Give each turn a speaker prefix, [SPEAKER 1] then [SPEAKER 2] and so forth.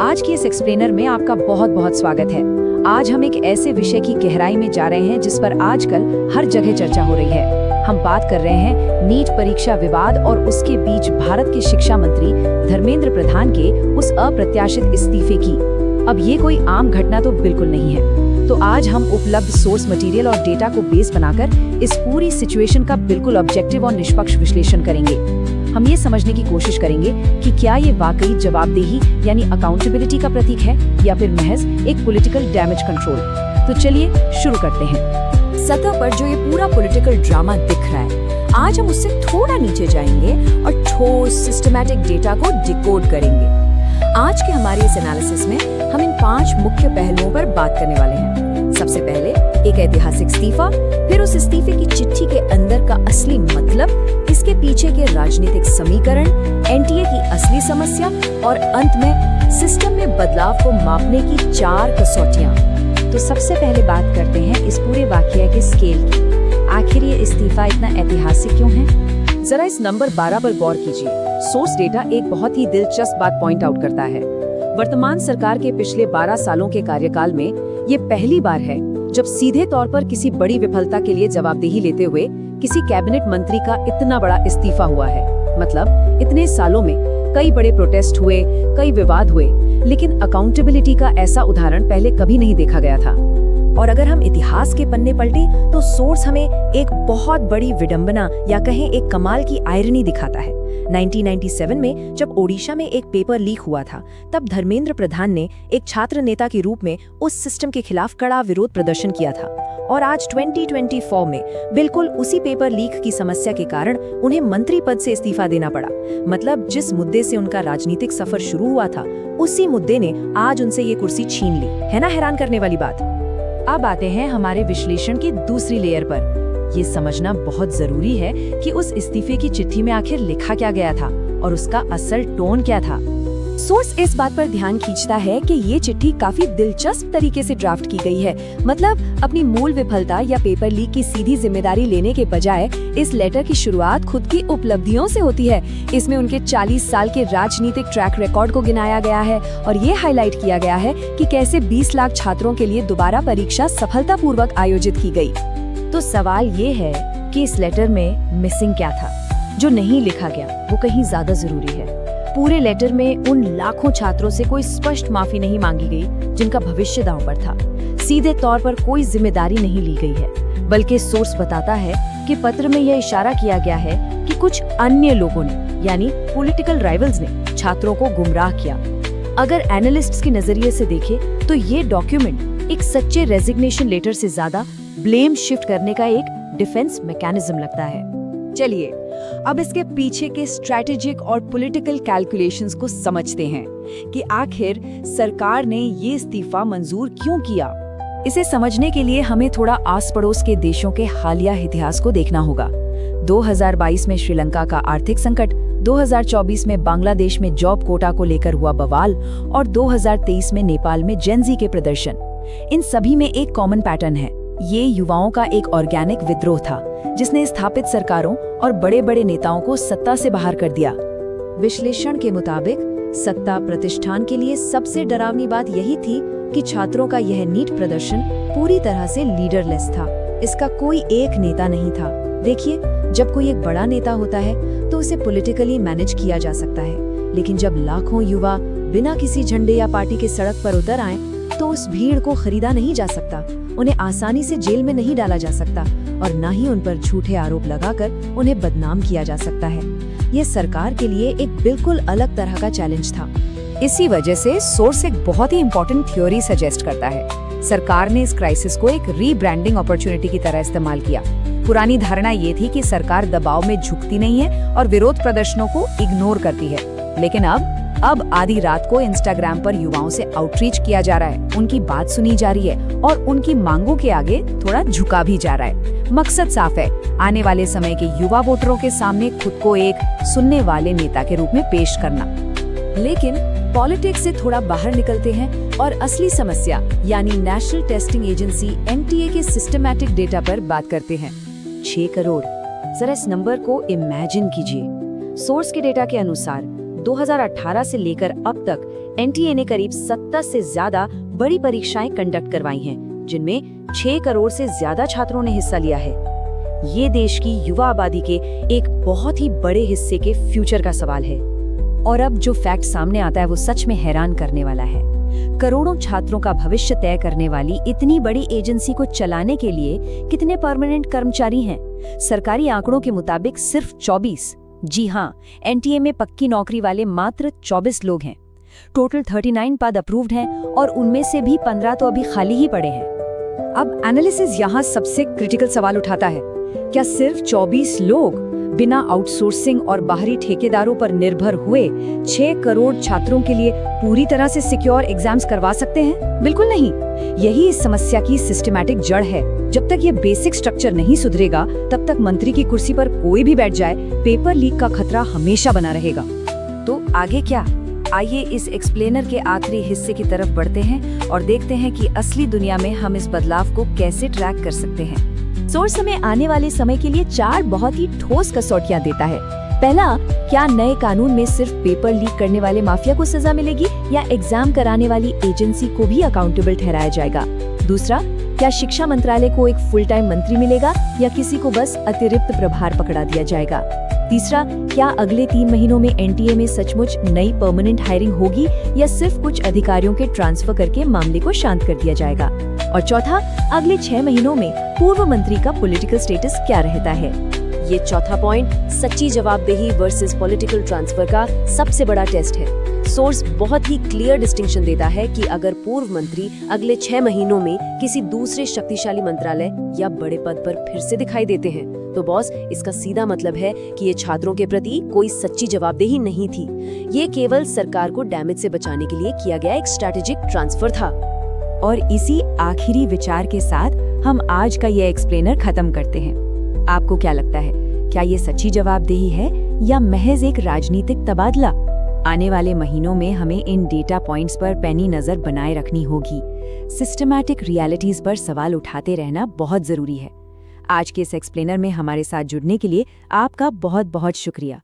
[SPEAKER 1] आज की इस एक्सप्लेनर में आपका बहुत बहुत स्वागत है। आज हम एक ऐसे विषय की गहराई में जा रहे हैं जिस पर आजकल हर जगह चर्चा हो रही है। हम बात कर रहे हैं नीट परीक्षा विवाद और उसके बीच भारत के शिक्षा मंत्री धर्मेंद्र प्रधान के उस अप्रत्याशित इस्तीफे की। अब ये कोई आम घटना तो बिल्कुल नहीं है। तो आज हम उपलब्ध सोर्स मटेरियल और डेटा को बेस बनाकर इस पूरी सिचुएशन का बिल्कुल ऑब्जेक्टिव और निष्पक्ष विश्लेषण करेंगे। हम ये समझने की कोशिश करेंगे कि क्या ये वाकई जवाबदेही यानी अकाउंटेबिलिटी का प्रतीक है या फिर महज एक पॉलिटिकल डैमेज कंट्रोल। तो चलिए शुरू करते हैं।
[SPEAKER 2] सतह पर जो ये पूरा पॉलिटिकल ड्रामा दिख रहा है, आज हम उससे थोड़ा नीचे जाएंगे और ठोस सिस्टमैटिक डेटा को डिकोड करेंगे। आज के हमारे इस एनालिसिस में हम इन 5 मुख्य पहलुओं पर बात करने वाले हैं। सबसे पहले एक ऐतिहासिक इस्तीफा, फिर उस इस्तीफे की चिट्ठी के अंदर का असली मतलब, इसके पीछे के राजनीतिक समीकरण, एनटीए की असली समस्या और अंत में सिस्टम में बदलाव को मापने की 4 कसौटियां।
[SPEAKER 1] तो सबसे पहले बात करते हैं इस पूरे वाकये के स्केल की। आखिर ये इस्तीफा इतना ऐतिहासिक क्यों है?
[SPEAKER 2] जरा इस नंबर 12 पर गौर कीजिए। सोर्स डेटा एक बहुत ही दिलचस्प बात पॉइंट आउट करता है। वर्तमान सरकार के पिछले 12 सालों के कार्यकाल में ये पहली बार है जब सीधे तौर पर किसी बड़ी विफलता के लिए जवाबदेही लेते हुए किसी कैबिनेट मंत्री का इतना बड़ा इस्तीफा हुआ है। मतलब इतने सालों में कई बड़े प्रोटेस्ट हुए, कई विवाद हुए, लेकिन अकाउंटेबिलिटी का ऐसा उदाहरण पहले कभी नहीं देखा गया था। और अगर हम इतिहास के पन्ने पलटे तो सोर्स हमें एक बहुत बड़ी विडंबना या कहें एक कमाल की आयरनी दिखाता है। 1997 में जब ओडिशा में एक पेपर लीक हुआ था, तब धर्मेंद्र प्रधान ने एक छात्र नेता के रूप में उस सिस्टम के खिलाफ कड़ा विरोध प्रदर्शन किया था। और आज 2024 में बिल्कुल उसी पेपर लीक की समस्या के कारण उन्हें मंत्री पद से इस्तीफा देना पड़ा। मतलब जिस मुद्दे से उनका राजनीतिक सफर शुरू हुआ था, उसी मुद्दे ने आज उनसे ये कुर्सी छीन ली। है ना हैरान करने वाली बात?
[SPEAKER 1] अब आते हैं हमारे विश्लेषण की दूसरी लेयर पर। ये समझना बहुत जरूरी है कि उस इस्तीफे की चिट्ठी में आखिर लिखा क्या गया था और उसका असल टोन क्या था।
[SPEAKER 2] सोर्स इस बात पर ध्यान खींचता है कि ये चिट्ठी काफी दिलचस्प तरीके से ड्राफ्ट की गई है। मतलब अपनी मूल विफलता या पेपर लीक की सीधी जिम्मेदारी लेने के बजाय इस लेटर की शुरुआत खुद की उपलब्धियों से होती है। इसमें उनके 40 साल के राजनीतिक ट्रैक रिकॉर्ड को गिनाया गया है और ये हाईलाइट किया गया है कि कैसे 20 लाख छात्रों के लिए दोबारा परीक्षा सफलतापूर्वक आयोजित की गई।
[SPEAKER 1] तो सवाल ये है कि इस लेटर में मिसिंग क्या था, जो नहीं लिखा गया वो कहीं ज्यादा जरूरी है। पूरे लेटर में उन लाखों छात्रों से कोई स्पष्ट माफी नहीं मांगी गई जिनका भविष्य दांव पर था। सीधे तौर पर कोई जिम्मेदारी नहीं ली गई है, बल्कि सोर्स बताता है कि पत्र में यह इशारा किया गया है कि कुछ अन्य लोगों ने यानी पॉलिटिकल राइवल्स ने छात्रों को गुमराह किया। अगर एनालिस्ट्स के नजरिए से देखें तो ये डॉक्यूमेंट एक सच्चे रेजिग्नेशन लेटर से ज्यादा ब्लेम शिफ्ट करने का एक डिफेंस मैकेनिज्म लगता है।
[SPEAKER 2] चलिए अब इसके पीछे के स्ट्रैटेजिक और पॉलिटिकल कैलकुलेशंस को समझते हैं कि आखिर सरकार ने ये इस्तीफा मंजूर क्यों किया। इसे समझने के लिए हमें थोड़ा आस पड़ोस के देशों के हालिया इतिहास को देखना होगा। 2022 में श्रीलंका का आर्थिक संकट, 2024 में बांग्लादेश में जॉब कोटा को लेकर हुआ बवाल और 2023 में नेपाल में जेन-ज़ी के प्रदर्शन। इन सभी में एक कॉमन पैटर्न है। ये युवाओं का एक ऑर्गेनिक विद्रोह था जिसने स्थापित सरकारों और बड़े बड़े नेताओं को सत्ता से बाहर कर दिया।
[SPEAKER 1] विश्लेषण के मुताबिक सत्ता प्रतिष्ठान के लिए सबसे डरावनी बात यही थी कि छात्रों का यह नीट प्रदर्शन पूरी तरह से लीडरलेस था। इसका कोई एक नेता नहीं था। देखिए, जब कोई एक बड़ा नेता होता है तो उसे पॉलिटिकली मैनेज किया जा सकता है, लेकिन जब लाखों युवा बिना किसी झंडे या पार्टी के सड़क पर उतर आए तो उस भीड़ को खरीदा नहीं जा सकता। उन्हें आसानी से जेल में नहीं डाला जा सकता और न ही उन पर झूठे आरोप लगाकर उन्हें बदनाम किया जा सकता है। यह सरकार के लिए एक बिल्कुल अलग तरह का चैलेंज था।
[SPEAKER 2] इसी वजह से सोर्स एक बहुत ही इम्पोर्टेंट थ्योरी सजेस्ट करता है। सरकार ने इस क्राइसिस को एक रीब्रांडिंग अपॉर्चुनिटी की तरह इस्तेमाल किया। पुरानी धारणा ये थी कि सरकार दबाव में झुकती नहीं है और विरोध प्रदर्शनों को इग्नोर करती है, लेकिन अब आधी रात को इंस्टाग्राम पर युवाओं से आउटरीच किया जा रहा है, उनकी बात सुनी जा रही है और उनकी मांगों के आगे थोड़ा झुका भी जा रहा है। मकसद साफ है, आने वाले समय के युवा वोटरों के सामने खुद को एक सुनने वाले नेता के रूप में पेश करना।
[SPEAKER 1] लेकिन पॉलिटिक्स से थोड़ा बाहर निकलते हैं और असली समस्या यानी नेशनल टेस्टिंग एजेंसी एनटीए के सिस्टमैटिक डेटा पर बात करते हैं। 6 करोड़। जरा इस नंबर को इमेजिन कीजिए। सोर्स के डेटा के अनुसार
[SPEAKER 2] 2018 से लेकर अब तक एनटीए ने करीब 70 से ज्यादा बड़ी परीक्षाएं कंडक्ट करवाई हैं, जिनमें 6 करोड़ से ज्यादा छात्रों ने हिस्सा लिया है। ये देश की युवा आबादी के एक बहुत ही बड़े हिस्से के फ्यूचर का सवाल है। और अब जो फैक्ट सामने आता है वो सच में हैरान करने वाला है। करोड़ों छात्रों का भविष्य तय करने वाली इतनी बड़ी एजेंसी को चलाने के लिए कितने परमानेंट कर्मचारी हैं? सरकारी आंकड़ों के मुताबिक सिर्फ 24। जी हाँ, एनटीए में पक्की नौकरी वाले मात्र 24 लोग हैं। टोटल 39 पद अप्रूव्ड हैं और उनमें से भी 15 तो अभी खाली ही पड़े हैं। अब एनालिसिस यहाँ सबसे क्रिटिकल सवाल उठाता है, क्या सिर्फ 24 लोग बिना आउटसोर्सिंग और बाहरी ठेकेदारों पर निर्भर हुए 6 करोड़ छात्रों के लिए पूरी तरह से सिक्योर एग्जाम्स करवा सकते हैं? बिल्कुल नहीं। यही इस समस्या की सिस्टमैटिक जड़ है। जब तक ये बेसिक स्ट्रक्चर नहीं सुधरेगा, तब तक मंत्री की कुर्सी पर कोई भी बैठ जाए, पेपर लीक का खतरा हमेशा बना रहेगा। तो आगे क्या? आइए इस एक्सप्लेनर के आखिरी हिस्से की तरफ बढ़ते हैं और देखते हैं कि असली दुनिया में हम इस बदलाव को कैसे ट्रैक कर सकते हैं। सोर्स हमें आने वाले समय के लिए 4 बहुत ही ठोस कसौटियां देता है। पहला, क्या नए कानून में सिर्फ पेपर लीक करने वाले माफिया को सजा मिलेगी या एग्जाम कराने वाली एजेंसी को भी अकाउंटेबल ठहराया जाएगा? दूसरा, क्या शिक्षा मंत्रालय को एक फुल टाइम मंत्री मिलेगा या किसी को बस अतिरिक्त प्रभार पकड़ा दिया जाएगा? तीसरा, क्या अगले 3 महीनों में एनटीए में सचमुच नई परमानेंट हायरिंग होगी या सिर्फ कुछ अधिकारियों के ट्रांसफर करके मामले को शांत कर दिया जाएगा? और चौथा, अगले 6 महीनों में पूर्व मंत्री का पॉलिटिकल स्टेटस क्या रहता है? ये चौथा पॉइंट सच्ची जवाबदेही वर्सेस पॉलिटिकल ट्रांसफर का सबसे बड़ा टेस्ट है। सोर्स बहुत ही क्लियर डिस्टिंक्शन देता है कि अगर पूर्व मंत्री अगले 6 महीनों में किसी दूसरे शक्तिशाली मंत्रालय या बड़े पद पर फिर से दिखाई देते हैं, तो बॉस, इसका सीधा मतलब है कि ये छात्रों के प्रति कोई सच्ची जवाबदेही नहीं थी। ये केवल सरकार को डैमेज से बचाने के लिए किया गया एक स्ट्रैटेजिक ट्रांसफर था। और इसी आखिरी विचार के साथ हम आज का ये एक्सप्लेनर खत्म करते हैं। आपको क्या लगता है, क्या ये सच्ची जवाबदेही है या महज एक राजनीतिक तबादला? आने वाले महीनों में हमें इन डेटा पॉइंट्स पर पैनी नजर बनाए रखनी होगी। सिस्टमैटिक रियलिटीज पर सवाल उठाते रहना बहुत जरूरी है। आज के इस एक्सप्लेनर में हमारे साथ जुड़ने के लिए आपका बहुत बहुत शुक्रिया।